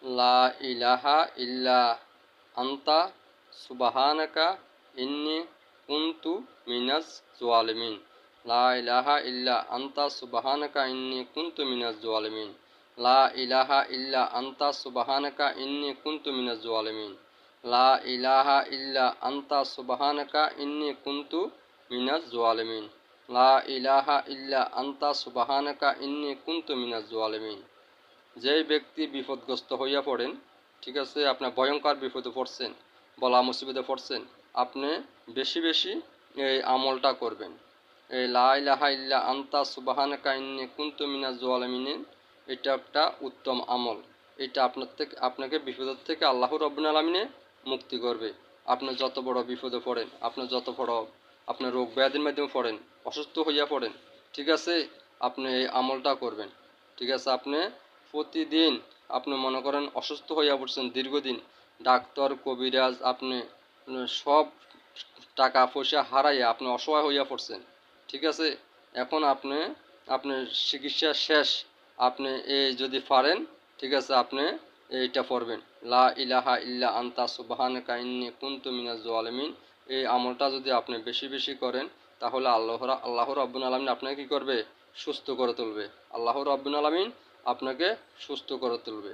লা ইলাহা ইল্লা আনতা সুবহানাকা ইন্নী কুনতু মিনাজ জালিমিন। লা ইলাহা ইল্লা আনতা সুবহানাকা ইন্নী কুনতু মিনাজ জালিমিন। লা ইলাহা ইল্লা আনতা সুবহানাকা ইন্নী কুনতু মিনাজ জালিমিন। লা ইলাহা ইল্লা আনতা সুবহানাকা ইন্নী কুনতু মিনাজ জালিমিন। লা ইলাহা ইল্লা আনতা সুবহানাকা ইন্নী কুনতু মিনাজ জালিমিন। যেই ব্যক্তি বিপদগ্রস্ত হইয়া পড়েন, ঠিক আছে, আপনার ভয়ঙ্কর বিপদে পড়ছেন, বলা মুসিবতে পড়ছেন, আপনি বেশি বেশি এই আমলটা করবেন। এই লা ইলাহা ইল্লা আনতা সুবহানাকা ইন্নী কুনতু মিনাজ জালিমিন, এটা একটা উত্তম আমল। এটা আপনাকে বিপদের থেকে আল্লাহ রাব্বুল আলামিন মুক্তি করবে। আপনি যত বড় বিপদে পড়েন, আপনি যত বড় আপনি রোগ ব্যাধির মাধ্যমে পড়েন, অসুস্থ হইয়া পড়েন, ঠিক আছে, আপনি এই আমলটা করবেন। ঠিক আছে, আপনি প্রতিদিন আপনি মনে করেন অসুস্থ হইয়া পড়ছেন দীর্ঘদিন, ডাক্তার কবিরাজ আপনি সব টাকা পয়সা হারাইয়া আপনি অসহায় হইয়া পড়ছেন, ঠিক আছে, এখন আপনি চিকিৎসা শেষ, আপনি এই যদি পারেন, ঠিক আছে, আপনি এইটা পড়বেন, লা ইলাহা ইল্লা আনতা সুবহানাকা ইন্নী কুনতু মিনাজ জালিমিন। এই আমলটা যদি আপনি বেশি বেশি করেন, তাহলে আল্লাহ রাব্বুল আলামিন আপনাকে কি করবে? সুস্থ করে তুলবে। আল্লাহ রাব্বুল আলামিন আপনাকে সুস্থ করে তুলবে।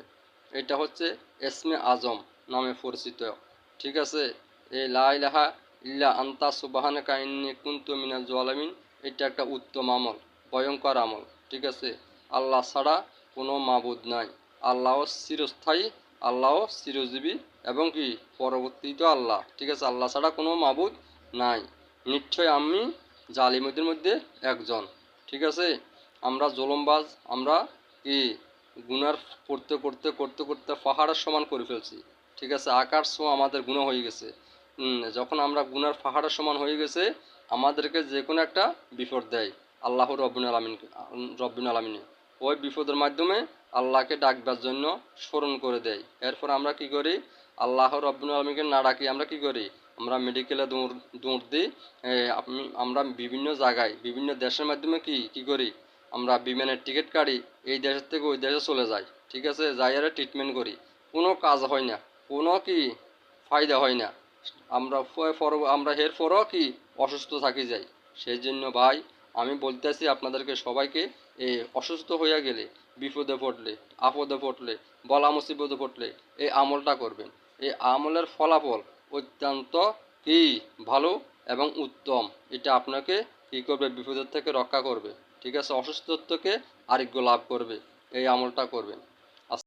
এটা হচ্ছে ইসমে আজম নামে পরিচিত, ঠিক আছে। এই লা ইলাহা ইল্লা আনতা সুবহানাকা ইন্নী কুনতু মিনাজ জালিমিন, এটা একটা উত্তম আমল, ভয়ঙ্কর আমল, ঠিক আছে। আল্লাহ ছাড়া কোনো মাবুদ নাই। আল্লাহ চিরস্থায়ী, আল্লাহ চিরজীবী এবং কি পরবর্তীত আল্লাহ, ঠিক আছে। আল্লাহ ছাড়া কোনো মাবুদ নাই। নিশ্চয় আমি জালিমদের মধ্যে একজন, ঠিক আছে। আমরা জুলুমবাজ, আমরা কি গুনার করতে করতে করতে করতে পাহাড়ের সমান করে ফেলছি, ঠিক আছে। আকাশ ছোঁয়া আমাদের গুনাহ হয়ে গেছে। যখন আমরা গুনার পাহাড়ের সমান হয়ে গেছে, আমাদেরকে যে কোনো একটা বিপদ দেয় আল্লাহ রব্বুল আলামিন। ওই বিপদের মাধ্যমে আল্লাহকে ডাকবার জন্য স্মরণ করে দেয়। এরপর আমরা কি করি? আল্লাহ রব্বুল আলামিনকে না ডাকি আমরা কি করি? আমরা মেডিকেলে দৌড় দিই। আমরা বিভিন্ন জায়গায় বিভিন্ন দেশের মাধ্যমে কি করি? আমরা বিমানের টিকিট কাটি, এই দেশের থেকে ওই দেশে চলে যাই, ঠিক আছে, যাই আর ট্রিটমেন্ট করি, কোনো কাজ হয় না, কোনো কি ফায়দা হয় না। আমরা এর পরও কি অসুস্থ থাকি যাই। সেই জন্য ভাই আমি বলতেছি আপনাদেরকে সবাইকে, এই অসুস্থ হইয়া গেলে, বিপদে পড়লে, আপদে পড়লে, বলা মুসিবতে পড়লে এই আমলটা করবেন। এই আমলের ফলাফল অত্যন্ত কি ভালো এবং উত্তম। এটা আপনাকে কি করবে? বিপদের থেকে রক্ষা করবে, ঠিক আছে, অসুস্থ থেকে আরোগ্য লাভ করবে। এই আমলটা করবেন।